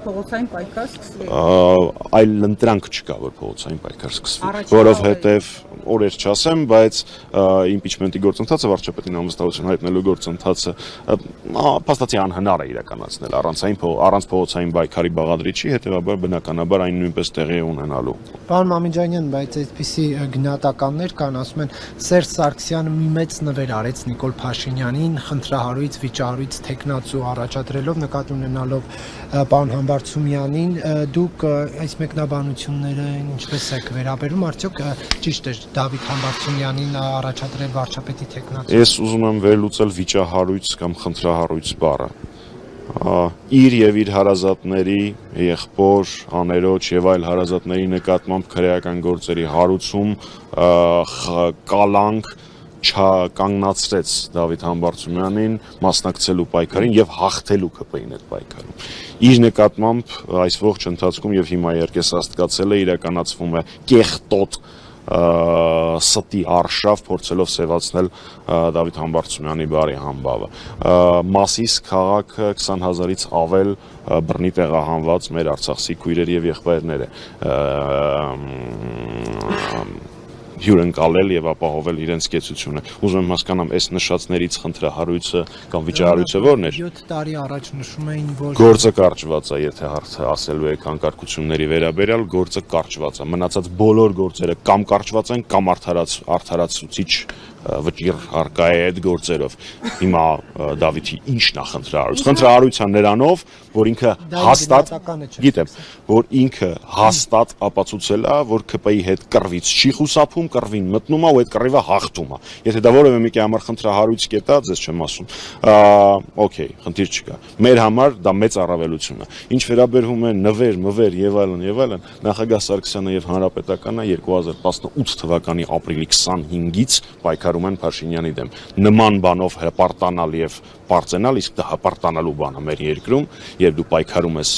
փողոցային պայքար սկսվի։ Այլ ընտրանք չկա, որ փողոցային պայքար սկսվի, որովհետև օրեր չասեմ, բայց իմպիչմենտի գործընթացը, վարչապետին անվստահություն հայտնելու գործընթացը փաստացի անհնար է իրականացնել առանց փողոցային պայքարի բաղադրիչի, հետևաբար բնականաբար այն նույնպես տեղի է ունենալու։ Պարոն Մամիջանյան, բայց այսպիսի գնահատականներ կան, ասում են Սերժ Սարգսյանը մի մեծ նվեր արեց Նիկոլ Փաշինյանին, խնդրահարույց, վիճահարույց թեկնածու առաջադրելով, նկատի ունենալով պարոն Համբարձումյանին, դուք այս մեկնաբանությունները ինչպես եք վերաբերում, արդյոք ճիշտ է Դավիթ Համբարձումյանին առաջադրել վարչապետի թեկնածու։ Ես ուզում եմ վերլուծել վիճահարույց կամ խնդրահարույց բառը։ Իր եւ իր հարազատների, եղբոր, աներոջ եւ այլ հարազատների նկատմամբ քրեական գործերի հարուցում, կալանք չկանգնացրեց Դավիթ Համբարձումյանին մասնակցելու պայքարին եւ հաղթելու ԿՊ-ին այդ պայքարում։ Իր նկատմամբ այս ողջ ընթացքում եւ հիմա երկես աստկացել է իրականացվում է կեղտոտ ստի արշավ փորձելով սևացնել Դավիթ Համբարձումյանի բարի համբավը։ Մասիս քաղաքը 20,000-ից ավել բռնի տեղահանված մեր արցախցի քույրեր եւ եղբայրներ է հյուրընկալել եւ ապահովել իրենց կեցությունը։ Ուզում եմ հասկանամ, այս նշածներից խնդրահարույցը կամ վիճահարույցը ո՞րն էր։ 7 տարի առաջ նշում էին, որ գործը կարճված է, եթե հարցը ասելու եք անկարգությունների վերաբերյալ, գործը կարճված է։ Մնացած բոլոր գործերը կամ կարճված են, կամ արդարացուցիչ վճիռ արկա է այդ գործերով։ Հիմա Դավիթի ի՞նչն է խնդրահարույց։ Խնդրահարույցը նրանով, որ ինքը հաստատ, գիտեմ, որ ինքը հաստատ ապացուցել է, որ ԿՊ-ի հետ կռվից չի խուսափում, կռվին մտնում է ու այդ կռիվը հաղթում է։ Եթե դա որևէ մեկի համար խնդրահարույց կետա, ձեզ չեմ ասում։ Okay, խնդիր չկա։ Մեր համար դա մեծ առավելություն է։ Ինչ վերաբերում է նվեր, մվեր եւ այլն, նախագահ Սարգսյանը եւ Հանրապետականը 2018 թվականի ապրիլի 25-ից պայքարում են Փաշինյանի դեմ։ Նման բանով հպարտանալ եւ բարձենալ, իսկ դա հպարտանալու բան է մեր երկրում, երբ դու պայքարում ես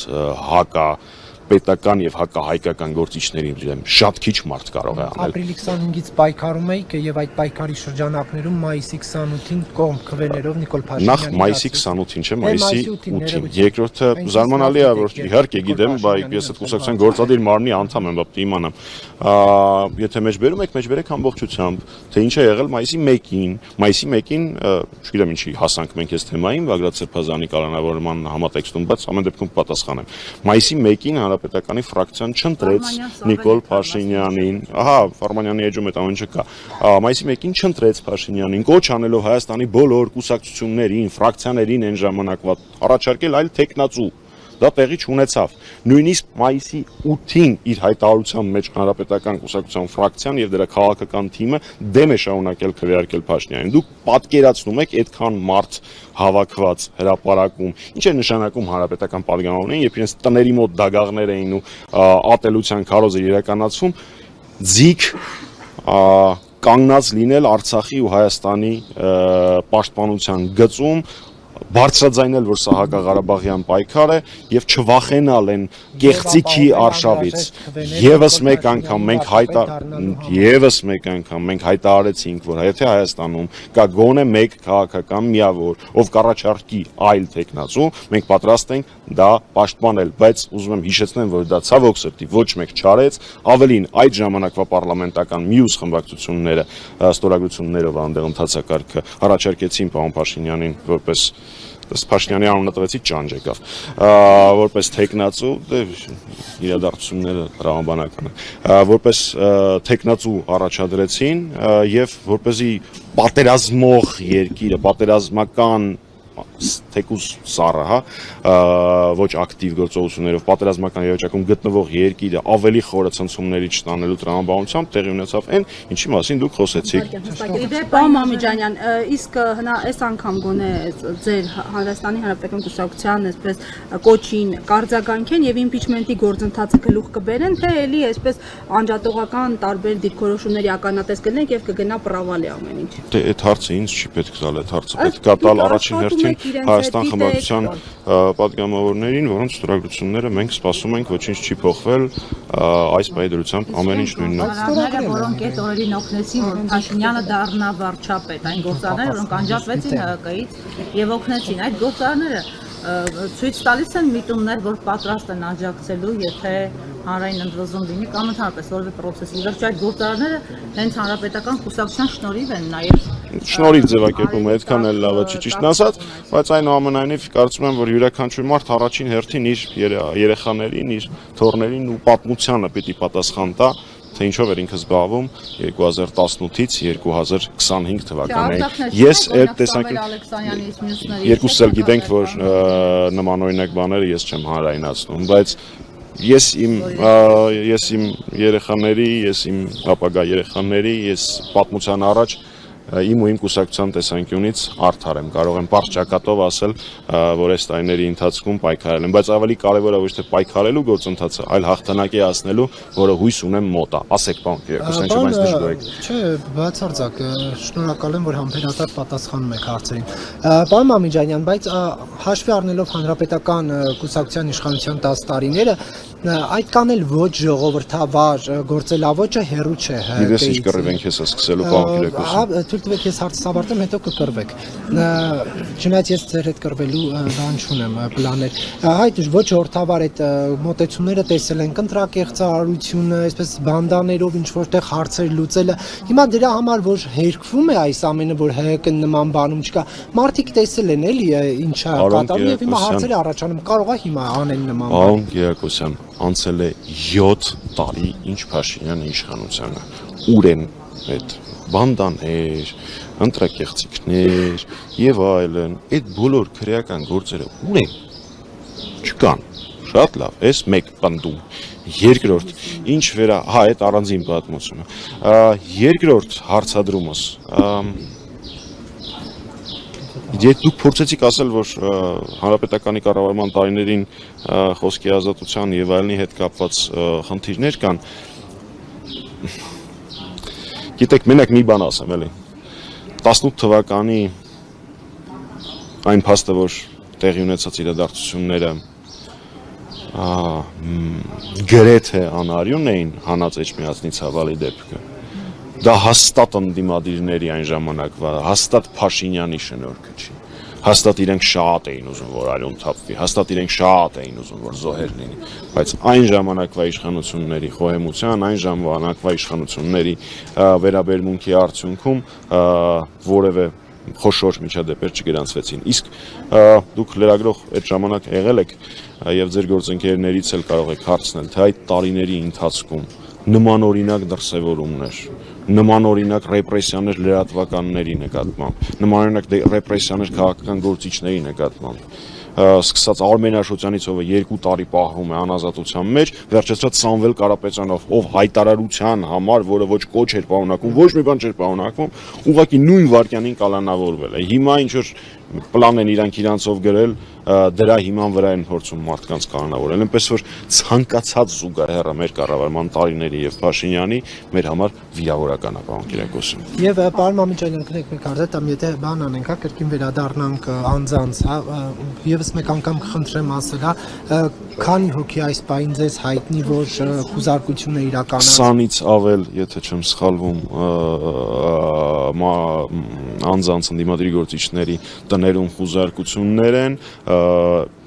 պետական եւ հակահայկական գործիչների դեմ շատ քիչ մարդ կարող է անել։ Ապրիլի 25-ից պայքարում եք եւ այդ պայքարի շրջանակներում մայիսի 28-ին կողմ քվեներով Նիկոլ Փաշինյանի Նախ մայիսի 28-ին չէ, մայիսի 8-ին։ Երկրորդը զարմանալի է, որ իհարկե գիտեմ, բայց ես այդ կուսակցության գործադիր մարմնի անդամ եմ, բապ իմանամ։ Եթե մեջբերում եք, մեջբերեք ամբողջությամբ, թե ինչ է եղել մայիսի 1-ին։ Մայիսի 1-ին, չգիտեմ ինչի հասանք մենք այս թեմային, Բագրատ Սրբազանի կալանավորման համատեքստում, բայց ամեն դեպքում պատասխանեմ։ Մայիսի 1-ին Հանրապետականի ֆրակցիան չընտրեց Նիկոլ Փաշինյանին, Ֆարմանյանի էջում այդ ամեն չկա։ Մայիսի 1-ին չընտրեց Փաշինյանին, կոչ անելով Հայաստանի բոլոր կուսակցություններին, ֆրակցիաներին այն ժամանակվա առաջարկել այլ թեկնածու։ Դա տեղի չունեցավ։ Նույնիսկ մայիսի 8-ին իր հայտարարության մեջ Հանրապետական կուսակցության ֆրակցիան եւ դրա քաղաքական թիմը դեմ է շարունակել քվեարկել Փաշինյանին։ Դուք պատկերացնում եք այդքան մարդ հավաքված հրապարակում, ինչ է նշանակում հանրապետական падգամավորներին, երբ իրենց տների մոտ դագաղներ էին ու ատելության քարոզ էր իրականացվում, ձիգ կանգնած լինել Արցախի ու Հայաստանի պաշտպանության գծում, բարձրաձայնել, որ սա հակաղարաբաղյան պայքար է եւ չվախենալ են կեղծիքի արշավից։ Եվս մեկ անգամ մենք հայտարարեցինք, որ եթե Հայաստանում կա գոնե մեկ քաղաքական միավոր, ով կառաջարկի այլ թեկնածու, մենք պատրաստ ենք դա պաշտպանել, բայց ուզում եմ հիշեցնեմ, որ դա ցավոք սրտի ոչ մեկ չարեց, ավելին այդ ժամանակվա պարլամենտական մյուս խմբակցությունները ստորագրություններով այնտեղ ընթացակարգը առաջարկեցին պարոն Փաշինյանին որպես Փաշինյանի անունը տվեցի ճանճ եկավ, որպես թեկնածու, իրադարձությունները տրամաբանական են, որպես թեկնածու առաջադրեցին եւ որպեսզի պատերազմող երկիրը, պատերազմական թեկուզ սառը, ոչ ակտիվ գործողություններով պատերազմական իրավիճակում գտնվող երկիրը ավելի խորը ցնցումների չտանելու տրամաբանությամբ տեղի ունեցավ այն, ինչի մասին դուք խոսեցիք։ Պարոն Մամիջանյան, իսկ այս անգամ գոնե ձեր Հայաստանի Հանրապետական կուսակցության այսպես կոչին կարձագանքեն եւ իմպիչմենտի գործընթացը գլուխ կբերեն, թե էլի այսպես անջատողական տարբեր դիրքորոշումների ականատես կլինենք եւ կգնա պրավալի ամեն ինչ։ Դե այդ հարցը ինձ չի պետք տալ, այդ հարցը պետք է տալ առաջին հերթին Հայաստան խմբակցության падգամավորներին, որոնց ստորագրությունները մենք սպասում ենք, ոչինչ չի փոխվել, այս պայդրությամբ ամեն ինչ նույնն է։ Գործարները, որոնք այդ օրերին օգնեցին, որ Փաշինյանը դառնա վարչապետ, այն գործարները, որոնք անջատվեցին ՀՀԿ-ից եւ օգնեցին, այդ գործարները ցույց տալիս են միտումներ, որ պատրաստ են աջակցելու, եթե հանրային ընդվզում լինի կամ ընդհանրապես որևէ process-ի վերջ այդ գործարարները հենց հանրապետական կուսակցության շնորհիվ են նաև շնորհիվ ձևակերպումը այդքան էլ լավը չի ճիշտն ասած, բայց այնուամենայնիվ կարծում եմ, որ յուրաքանչյուր մարդ առաջին հերթին իր երեխաներին, իր թոռներին ու պատմությանը պիտի պատասխան տա, թե ինչով էր ինքը զբաղվում 2018-ից 2025 թվականներին։ Ես այդ տեսանկյունից երկուսս էլ գիտենք, որ նմանօրինակ բաները ես չեմ հանրայնացնում, բայց ես իմ երեխաների, ես իմ ապագա երեխաների, ես պատմության առաջ իմ ու իմ կուսակցության տեսանկյունից արդար եմ, կարող եմ պարզ ճակատով ասել, որ այս տարիների ընթացքում պայքարել եմ, բայց ավելի կարևորը ոչ թե պայքարելու գործընթացը, այլ հաղթանակի հասնելու, որը հույս ունեմ մոտ է։ Ասեք, պարոն Կիրակոսյան, չեմ այս դժգոհեք։ Չէ, բացարձակ, շնորհակալ եմ, որ համբերատար պատասխանում եք հարցերին։ Պարոն Մամիջանյան, բայց հաշվի առնելով հանրապետական կուսակցության իշխանության 10 տարիները, այդքան էլ ոչ ժողովրդավար գործելավոճը հեռու չէ ՀԿ-ից։ Գիտես ինչ կռիվ ենք հեսա սկսելու, պարոն Կիրակոսյան։ Թույլ տվեք ես հարցս ավարտեմ, հետո կկռվեք։ Չնայած ես ձեր հետ կռվելու բան չունեմ, պլաներ։ Հայտ ոչ ժողովրդավար այդ մոտեցումները տեսել են, կընտրակեղծարարությունը, այսպես բանդաներով ինչ որտեղ հարցեր լուծելը։ Հիմա դրա համար որ հերկվում է այս ամենը, որ ՀԿ-ն նման բանում չկա, մարդիկ տեսել են էլի ինչա կատարում եւ հիմա հարցեր առաջանում, կարող է հիմա անեն նման բան։ Պարոն Կիրակոսյան, անցել է 7 տարի ինչ Փաշինյանը իշխանությանը։ Ուր են այդ բանդաներ, ընտրակեղծիքներ եւ այլն, այդ բոլոր քրեական գործերը ուր են։ Չկան։ Շատ լավ, այս մեկ պնդում։ Երկրորդ, ինչ վերա, այդ առանձին պատմությունը։ Երկրորդ հարցադրումս Եթե դուք փորձեցիք ասել, որ հանրապետականի կառավարման տարիներին խոսքի ազատության եւ այլնի հետ կապված խնդիրներ կան, գիտեք, մենակ մի բան ասեմ, էլի 18 թվականի այն փաստը, որ տեղի ունեցած իրադարձությունները գրեթե անարյուն էին հանած Էջմիածնի ցավալի դեպքը, դա հաստատ ընդդիմադիրների այն ժամանակվա, հաստատ Փաշինյանի շնորհքը չի, հաստատ իրենք շատ էին ուզում, որ արյուն թափվի, հաստատ իրենք շատ էին ուզում, որ զոհեր լինի, բայց այն ժամանակվա իշխանությունների խոհեմության, այն ժամանակվա իշխանությունների վերաբերմունքի արդյունքում որևէ խոշոր միջադեպեր չգրանցվեցին։ Իսկ դուք լրագրող այդ ժամանակ եղել եք եւ ձեր գործընկերներից էլ կարող եք հարցնել, թե այդ տարիների ընթացքում նմանօրինակ դրսևորումներ, նմանօրինակ ռեպրեսիաներ լրատվականների նկատմամբ, նմանօրինակ ռեպրեսիաներ քաղաքական գործիչների նկատմամբ, սկսած Արմեն Աշոտյանից, ով 2 տարի պահվում է անազատության մեջ, վերջացրած Սամվել Կարապետյանով, ով հայտարարության համար, որը ոչ կոչ էր պարունակում, ոչ մի բան չէր պարունակվում, ուղղակի նույն վայրկյանին կալանավորվել է։ Հիմա ինչ որ պլան են իրանցով գրել, դրա հիման վրա են փորձում մարդկանց կանոնավորել, այնպես որ ցանկացած զուգահեռը մեր կառավարման տարիների եւ Փաշինյանի մեր համար վիրավորական է, պարոն Կիրակոսյան։ Եվ պարոն Մամիջանյան, գնեք մեկ հարց, եթե բան անենք, հա, կրկին վերադառնանք անձանց, հա, եւս մեկ անգամ կխնդրեմ ասել, հա, քանի հոգի այս պահին ձեզ հայտնի, որ խուզարկություն է իրականացել։ 20-ից ավել, եթե չեմ սխալվում, անձանց ընդդիմադիր գործիչների տներում խուզարկություններ են,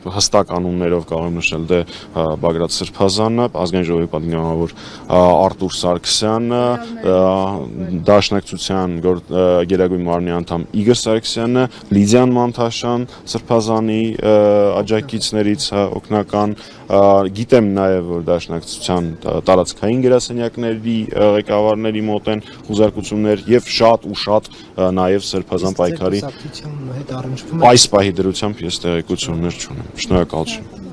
հստակ անուններով կարող եմ նշել դե Բագրատ Սրբազանը, ազգային ժողովի պատգամավոր Արտուր Սարգսյանը, Դաշնակցության Գերագույն մարմնի անդամ Իգոր Սարգսյանը, Լիդիան Մանթաշյան, Սրբազանի աջակիցներից օգնական, գիտեմ նաև որ Դաշնակցության տարածքային գրասենյակների ղեկավարների մոտ են խուզարկություններ եւ շատ ու շատ նաև Սրբազան պայքարի այս պահի դրությամբ ես տեղեկություններ չունեմ։ Շնորհակալություն։